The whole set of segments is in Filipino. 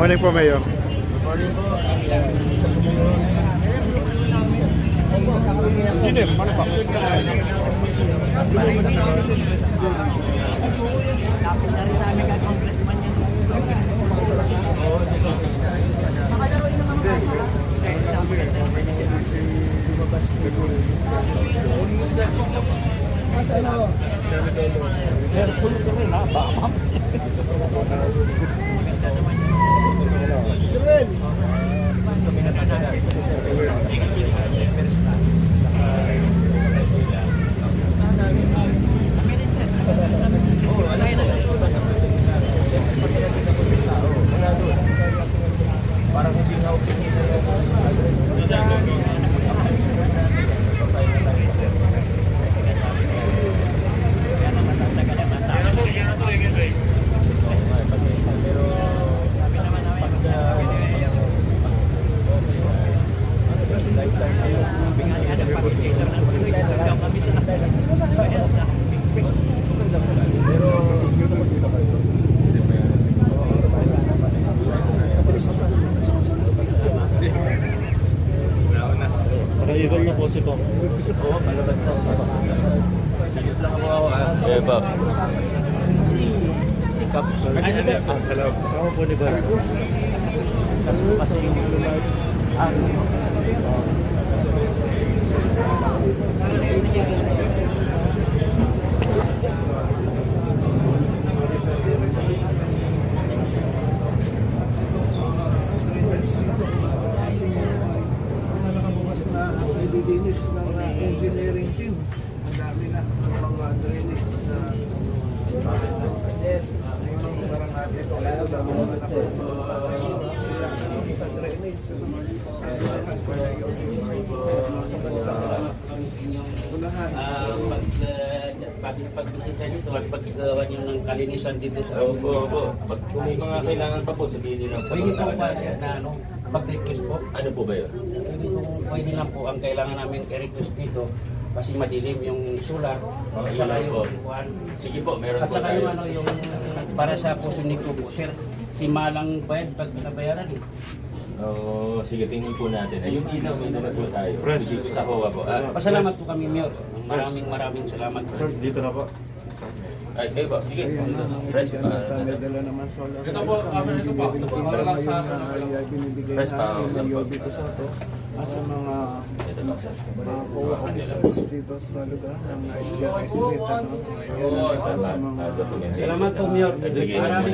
Morning po, Mayor. Morning po. Hindi, ano pa? Lapit na rin namin kay Congressman yan. Makalaroin naman ako. Careful ka rin, ha? Baka Sirel! Parang hindi na opisina. Nakikita niyo po si Kong. Oo, palabas na. Sagot lang ako. Eh, ba? Si Kap. Sa loob. Sama po ni Barco. Kasi yung Nililinis ng engineering team. Ang dami na ng mga drainage na parang natin ito. Kaya dami naman ako sa drainage. Pagbisita dito at paggawa niyo ng kalinisan dito sa Opo. Pag kung may mga kailangan pa po, sabihin nyo lang sa pwede po mga ba siya na mag-request po? Ano po ba yun? Pwede lang po ang kailangan namin i-request dito kasi madilim yung solar at yun saka lang po. yung kuwan. Sige po, meron At po saka tayo. yung yung para sa puso ni Kubo, sir, si Malang bayad pag pinabayaran eh. Oo, sige, tingnan po natin. Yung ilaw, may dala po tayo. Press. Dito sa HOA po. Pasalamat po kami, Mayor. Maraming salamat po. Sir, dito na po. Ay, kayo po. Sige. Ayan na, Press. may dala naman solar. Ito po, ito po. Ito po, binibigay Press pa. namin ng Yobi ko sa ito. Sa mga COA officers dito sa lugar ng SDR Estate. Sa mga Salamat po, Mayor.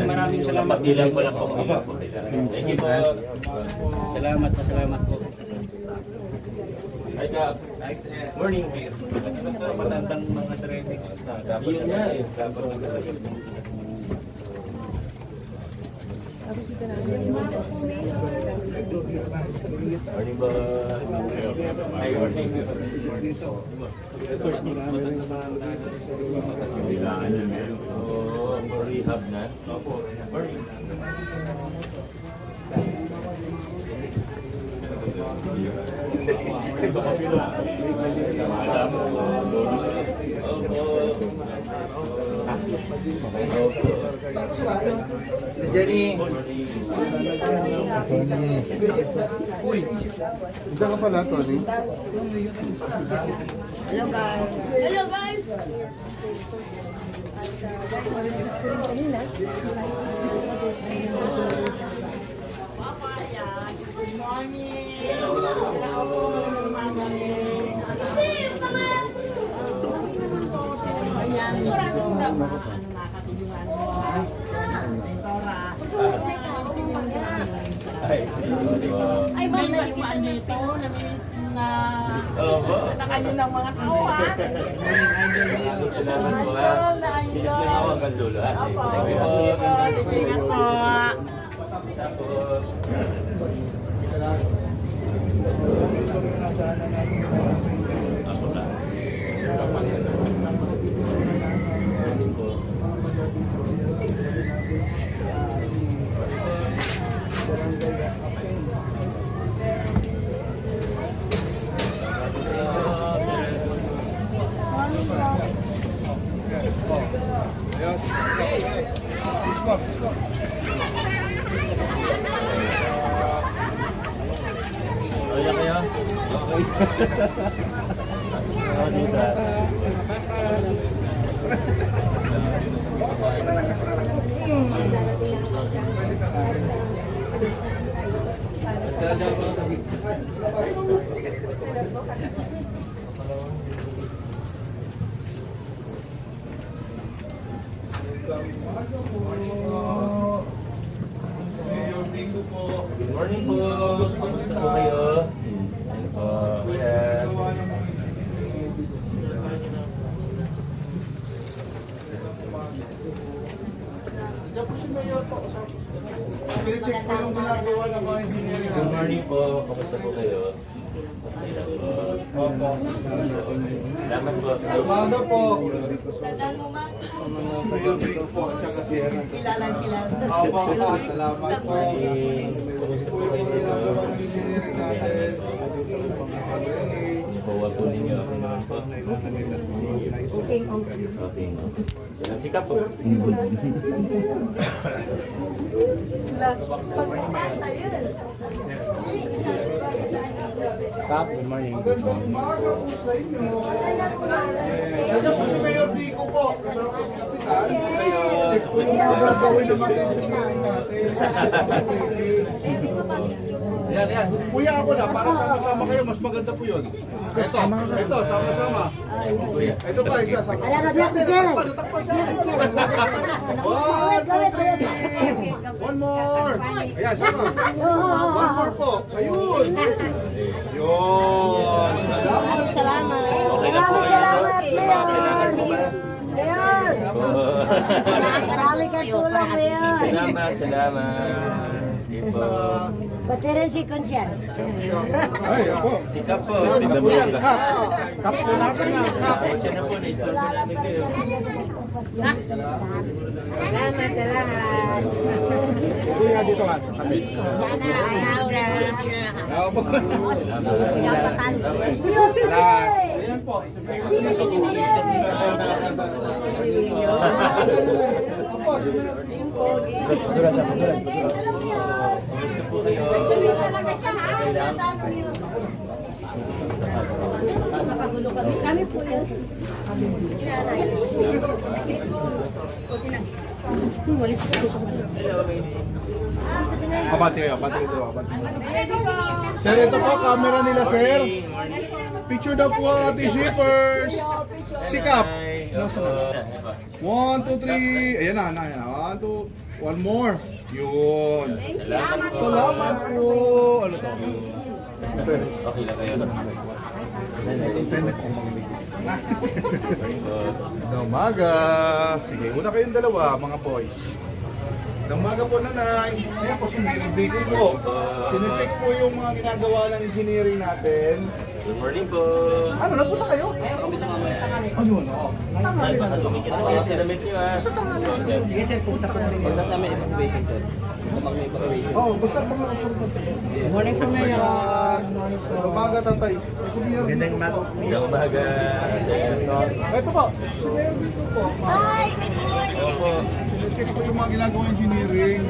Maraming salamat. Ilan po lang po. Thank you po. Salamat po. Hi, Kap. Morning, Mayor. Matandang mga drainage na Yun nga, eh. Dapat Morning ba? Hi, morning. marami rin naman dito. Oo, rehab na. Morning. Jenny! Uy! Isa ka pala, Tony? Hello guys. Hello guys. Ay, ma'am, nalikita nito. Namimiss na Opo. nakayo ng mga tawa. Salamat po, ha. Silip lang ako hanggang dulo, ha. Thank you po. Ingat po. Isa po. Ako na. Ayos. Oh, dito. Good morning po. Kamusta po kayo? Ano po? Kuya. Check ko yung ginagawa ng mga engineering. Good morning po. Kamusta po kayo? Okay lang po. Opo. Salamat po. Umaga po. Tandaan mo, ma. Mayor Rico po, at saka si Eran. Kilalang. Opo, salamat po. Kamusta po kayo dito? Ginagawa ng engineering natin. Ipawa po ninyo ako naman po. Okay, okay. Okay. Walang sikap po. Kap, good morning. Magandang umaga po sa inyo. Nandiyan po si Mayor Rico po. Kasama po si Kapitan. Check ko yung mga gagawin ng mga engineering natin. Yan. Kuya ako na, para sama-sama kayo, mas maganda po yun. Ito, sama-sama. Ito pa, isa sama. Natakpan siya. 1, 2, 3. One more. Ayan, sama. One more po. Ayun. Yun. Salamat. Okay na po kayo. Salamat, Mayor. Marami ka tulong, Mayor. Salamat. Ipo. Pati rin si Consial. Sikap po. Tignan mo lang. Kap po natin na. Siya na po. Na-stop na namin kayo. Salamat. Kuya, dito ka. Sana Laura. Ayan po. Opo, si Mayor Rico. Kamusta po kayo? Okay lang? Kami po yun. Abati kayo. Sir, ito po, camera nila, sir. Picture daw po ang ating shippers. Sikap. Opo. 1, 2, 3. Ayan na. 1, 2. One more. Yun. Salamat po. Salamat po. Ano to? Okay lang kayo. Magandang umaga. Sige, una kayong dalawa, mga boys. Magandang umaga po, nanay. Ayan po, sinirbi ko po. Sinecheck po yung mga ginagawa ng engineering natin. Good morning po. Ano, napunta kayo? Ayun, oo. Ay, baka lumikit na kaya sinamit niyo ah. Pagdat namin evacuation, sir. Kapag may evacuation. Oh, basta mga morning po ngayon. Umaga, tatay. Magandang umaga. Magandang umaga. Ito po, si Mayor Rico po. Hi, good morning. Opo. Sinecheck po yung mga ginagawa engineering.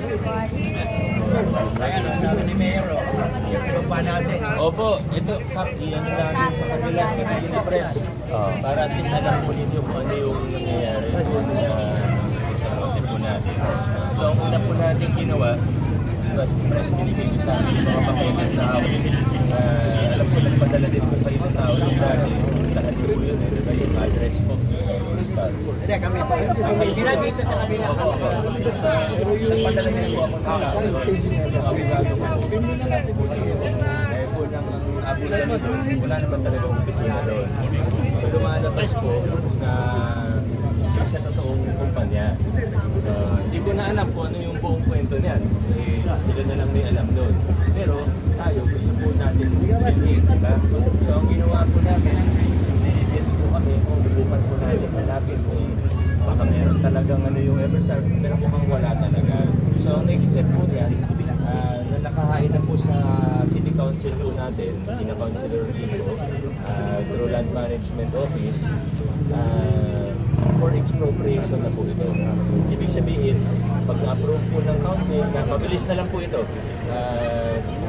Ayan, sabi ni Mayor, yung pa natin. Opo, ito, Kap, iyan namin sa kanila, kanila press. Para at least alam po ninyo kung ano yung nangyayari doon sa konti po natin. So, ang una po natin ginawa, press binigay ko sa akin yung mga papeles na ako. Alam ko lang padala din po sa ibang tao ng dati. Lahat po yun, ito yung address po. Hindi, kami pa. Sila dito sa kabila. Pero yung padala niyo po ako ng tao. Yung abogado ko po. Dahil po ng abulan doon, wala naman talaga opisina doon. So lumalabas po na hindi siya totoong kumpanya. Hindi ko na alam po ano yung buong kwento niyan. Sila na lang may alam doon. Pero tayo gusto po natin i-build, diba? So ang ginawa po namin, i-build po kami kung lubukan po natin hanapin kung baka meron talagang ano yung Everstar, pero mukhang wala talaga. So ang next step po niyan, na nakahain na po sa City Council po natin, Sina Councilor Rico, through Land Management Office, for expropriation na po ito. Ibig sabihin, pag na-approve po ng council, mabilis na lang po ito.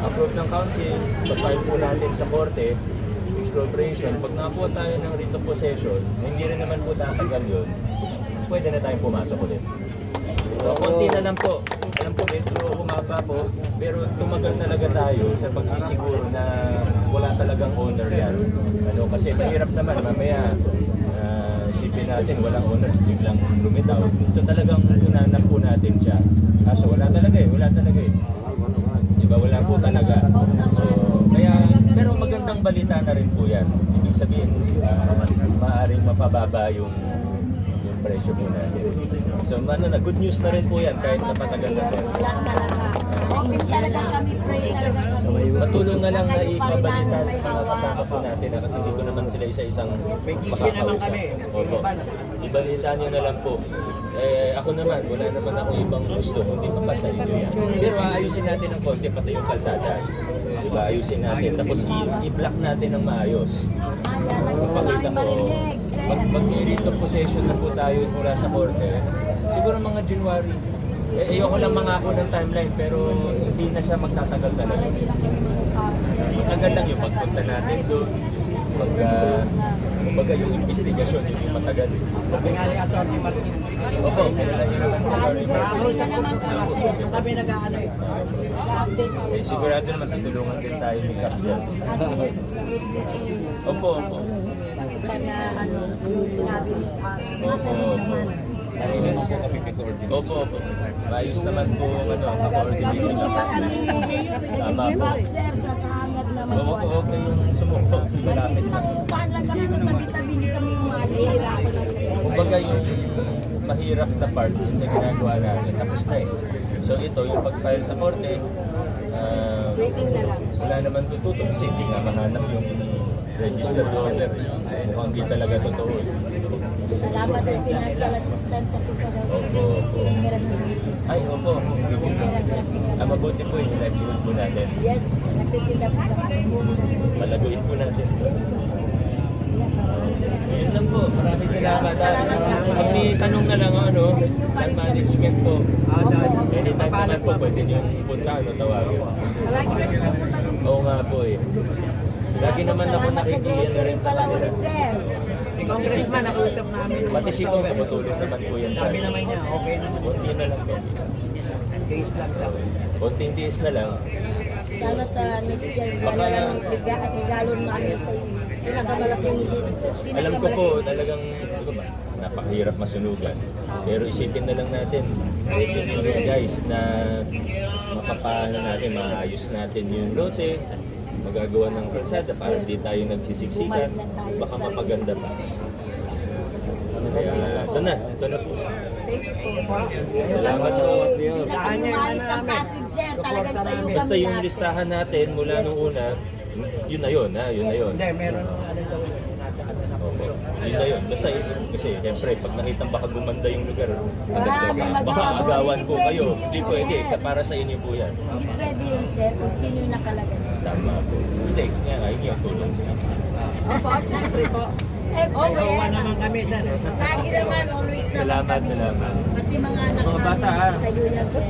Approve ng council, pag-file po natin sa korte, expropriation, pag nakakuha tayo ng writ of possession, hindi rin naman po tatagal yun, pwede na tayong pumasok ulit. So, konti na lang po. Alam po, medyo humaba po, pero tumagal talaga tayo sa pagsisiguro na wala talagang owner yan. Ano, kasi mahirap naman, mamaya isipin natin, walang owner, biglang lumitaw. So talagang hinanap po natin siya. Kaso wala talaga eh. Diba, wala po talaga. Kaya, pero magandang balita na rin po yan. Ibig sabihin, maaaring mapababa yung presyo po natin. So, good news na rin po yan kahit napatagal na rin. Wala talaga. Okay talaga kami, pray talaga kami. Patulong na lang na ipabalita sa mga kasama po natin kasi dito naman sila isa-isang makakausap. Opo. Ibalita nyo na lang po. Ako naman, wala naman ako ibang gusto kundi mapasa inyo yan. Pero aayusin natin ng konti pati yung kalsada. Diba, ayusin natin. Tapos i-block natin ng maayos. Pakita ko, mag-rate of possession na po tayo mula sa korte. Siguro mga January. Ayoko lang mangako ng timeline pero hindi na siya magtatagal talaga. Matagal lang yung pagpunta natin doon. Kumbaga yung investigasyon, yung matagal. Tingali Atty. Martin. Opo, kilala niyo naman sa Atty. Nakausap ko po kasi kami nag-aano eh. Sigurado naman tutulungan din tayo ni Cap dyan. Opo. Na ano, sinabi niyo sa akin. Opo. Opo. Maayos naman po, ka-coordination na kasi. Tama po. Sir, sa kahangad naman Oo, okay yung sumubok. Malapit na. Paan lang kami sa tabi-tabi niyo kami umalis. Kumbaga yung mahirap na part yung sa ginagawa natin, tapos na eh. So ito, yung pag-file sa korte, Waiting na lang. wala naman tututo kasi hindi nga mahanap yung registered owner. Mukhang hindi talaga totoo eh. Salamat sa financial assistance sa Picador. Opo. Ay, opo. Mabuti po yung nag-iwan po natin. Yes, nagtitinda po sa Palaguin po natin. Yun lang po. Maraming salamat. Pag may tanong na lang ano, land management po. Anytime naman po, pwede niyong punta, tawagin. Lagi na po po. Oo nga po eh. Lagi naman ako nakikiyan na rin sa pala kanila. ulit, sir. Si Congressman, nakausap namin. Pati si Kong, tumutulong naman po yan sa Sabi naman niya, okay naman. konti na lang po. Days lang daw. Konting days na lang. Sana sa next year, Baka- regalon namin sa pinakamalaking Alam ko po, talagang napakahirap masunugan. Pero isipin na lang natin, blessing in disguise na mapapano natin, maayos natin yung lote, magagawa ng kalsada para hindi tayo nagsisiksikan, baka mapaganda pa. Kaya ito na po. Salamat sa mga Diyos. Sa kanya yung ano Umayos ang namin. Pasig, sir. Talagang sa iyo Basta kami yung lahat. listahan natin mula nung una, yun na yun, ha? Yun na yun. Hindi, meron ng ano daw nasa ano na Opo. Yun na yun. Basta kasi siyempre, pag nakita baka gumanda yung lugar, baka agawan po kayo. Hindi pwede, para sa inyo po yan. Hindi pwede yun, sir, kung sino yung nakalagay. Tama po. Hindi, kaya nga, yun yung tulong siya. Opo, siyempre po. Eh, Kawawa naman kami, sir. lagi naman, always naman Salamat, kami. salamat. Pati mga anak Mga bata, ha? sa iyo yan, sir.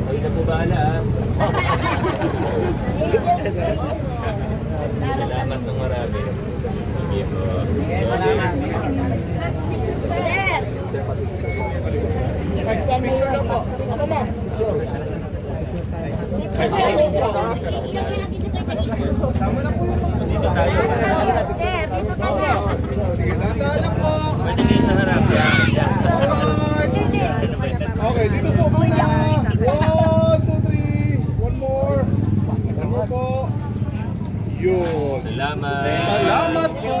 Kayo na po bahala, ha? Angels pray po. Salamat ng marami. Sige po. Salamat. Sir! Sir, mayor po. Ako ba? Dito tayo. Sir, dito ka na. Sige, dahan lang po. Pwede din sa harap. Yan, yan. Okay, dito po muna. 1, 2, 3. One more. One more po. Yun. Salamat. Salamat po.